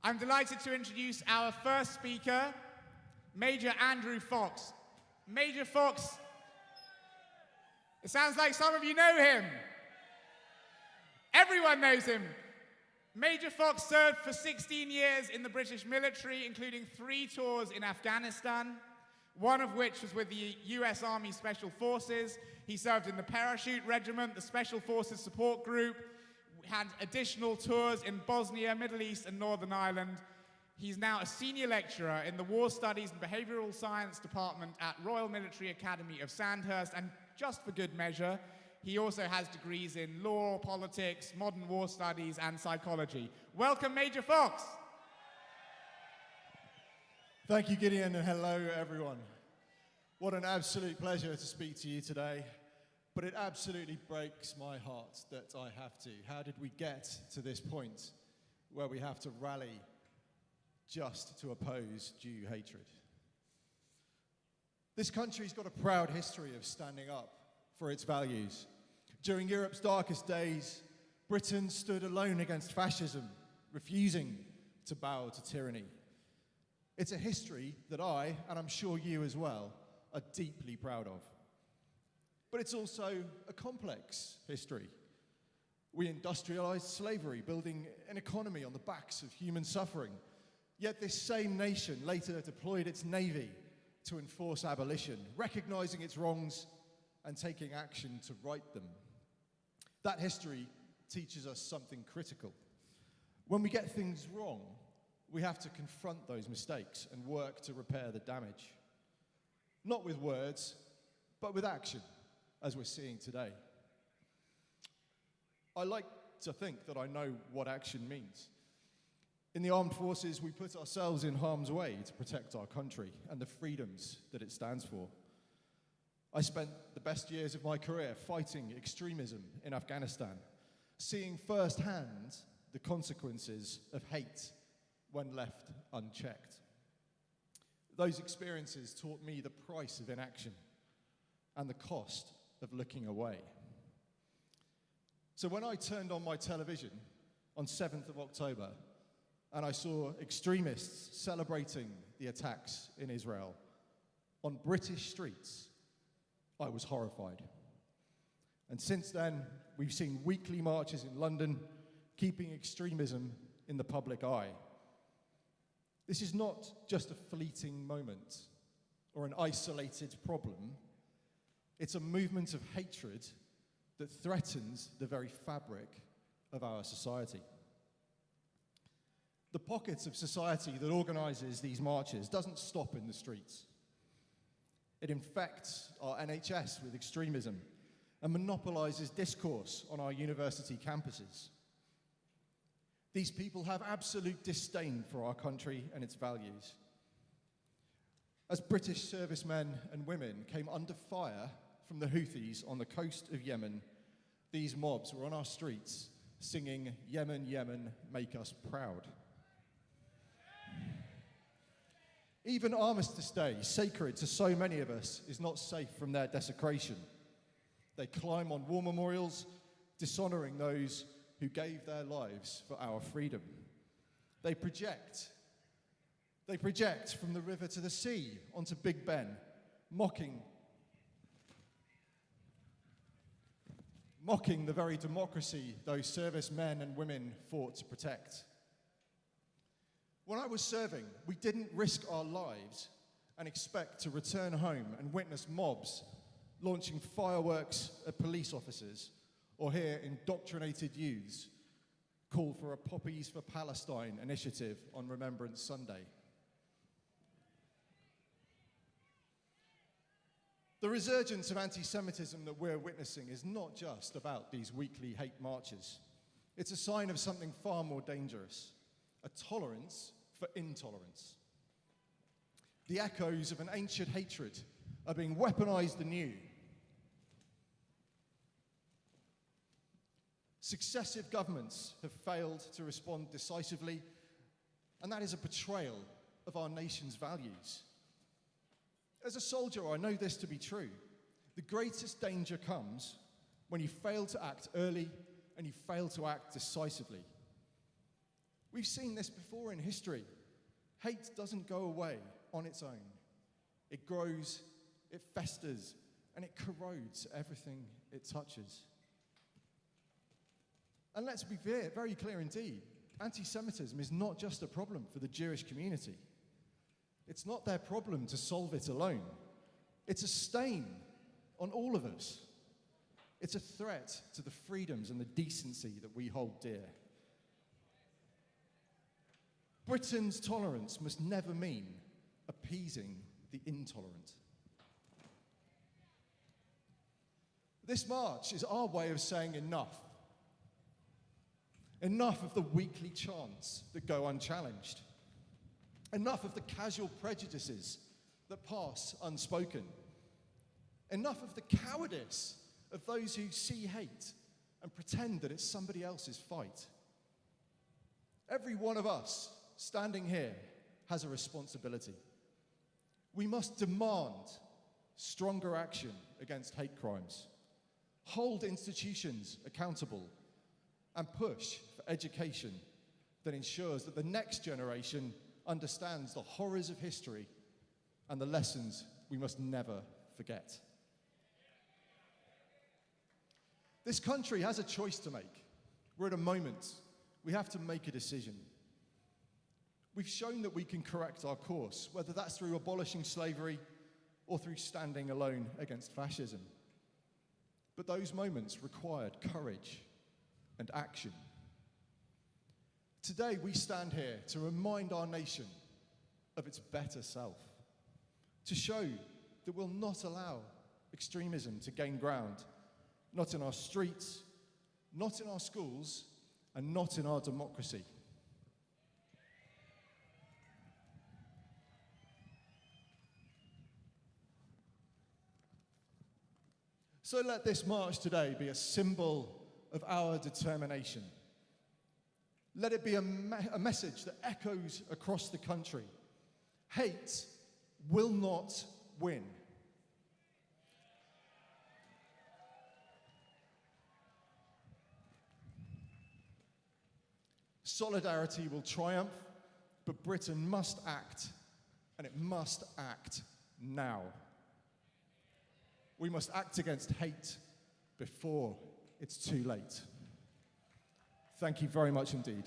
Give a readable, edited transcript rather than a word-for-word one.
I'm delighted to introduce our first speaker, Major Andrew Fox. Major Fox, it sounds like some of you know him. Everyone knows him. Major Fox served for 16 years in the British military, including 3 tours in Afghanistan, one of which was with the US Army Special Forces. He served in the Parachute Regiment, the Special Forces Support Group, had additional tours in Bosnia, Middle East, and Northern Ireland. He's now a senior lecturer in the War Studies and Behavioural Science Department at Royal Military Academy of Sandhurst, and just for good measure, he also has degrees in law, politics, modern war studies, and psychology. Welcome, Major Fox. Thank you, Gideon, and hello, everyone. What an absolute pleasure to speak to you today, but it absolutely breaks my heart that I have to. How did we get to this point where we have to rally just to oppose Jew hatred? This country's got a proud history of standing up for its values. During Europe's darkest days, Britain stood alone against fascism, refusing to bow to tyranny. It's a history that I, and I'm sure you as well, are deeply proud of. But it's also a complex history. We industrialized slavery, building an economy on the backs of human suffering. Yet this same nation later deployed its navy to enforce abolition, recognizing its wrongs and taking action to right them. That history teaches us something critical. When we get things wrong, we have to confront those mistakes and work to repair the damage. Not with words, but with action, as we're seeing today. I like to think that I know what action means. In the armed forces, we put ourselves in harm's way to protect our country and the freedoms that it stands for. I spent the best years of my career fighting extremism in Afghanistan, seeing firsthand the consequences of hate when left unchecked. Those experiences taught me the price of inaction and the cost of looking away. So when I turned on my television on 7th of October and I saw extremists celebrating the attacks in Israel on British streets, I was horrified. And since then, we've seen weekly marches in London, keeping extremism in the public eye. This is not just a fleeting moment or an isolated problem. It's a movement of hatred that threatens the very fabric of our society. The pocket of society that organises these marches doesn't stop in the streets. It infects our NHS with extremism and monopolises discourse on our university campuses. These people have absolute disdain for our country and its values. As British servicemen and women came under fire from the Houthis on the coast of Yemen, these mobs were on our streets singing, "Yemen, Yemen, make us proud." Even Armistice Day, sacred to so many of us, is not safe from their desecration. They climb on war memorials, dishonouring those who gave their lives for our freedom. They project from the river to the sea onto Big Ben, mocking the very democracy those servicemen and women fought to protect. When I was serving, we didn't risk our lives and expect to return home and witness mobs launching fireworks at police officers or hear indoctrinated youths call for a Poppies for Palestine initiative on Remembrance Sunday. The resurgence of anti-Semitism that we're witnessing is not just about these weekly hate marches. It's a sign of something far more dangerous. A tolerance for intolerance. The echoes of an ancient hatred are being weaponized anew. Successive governments have failed to respond decisively, and that is a betrayal of our nation's values. As a soldier, I know this to be true. The greatest danger comes when you fail to act early and you fail to act decisively. We've seen this before in history. Hate doesn't go away on its own. It grows, it festers, and it corrodes everything it touches. And let's be very clear indeed, anti-Semitism is not just a problem for the Jewish community. It's not their problem to solve it alone. It's a stain on all of us. It's a threat to the freedoms and the decency that we hold dear. Britain's tolerance must never mean appeasing the intolerant. This march is our way of saying enough. Enough of the weekly chants that go unchallenged. Enough of the casual prejudices that pass unspoken. Enough of the cowardice of those who see hate and pretend that it's somebody else's fight. Every one of us standing here has a responsibility. We must demand stronger action against hate crimes, hold institutions accountable, and push for education that ensures that the next generation understands the horrors of history and the lessons we must never forget. This country has a choice to make. We're at a moment. We have to make a decision. We've shown that we can correct our course, whether that's through abolishing slavery or through standing alone against fascism. But those moments required courage and action. Today we stand here to remind our nation of its better self, to show that we'll not allow extremism to gain ground, not in our streets, not in our schools, and not in our democracy. So let this march today be a symbol of our determination. Let it be a message that echoes across the country. Hate will not win. Solidarity will triumph, but Britain must act, and it must act now. We must act against hate before it's too late. Thank you very much indeed.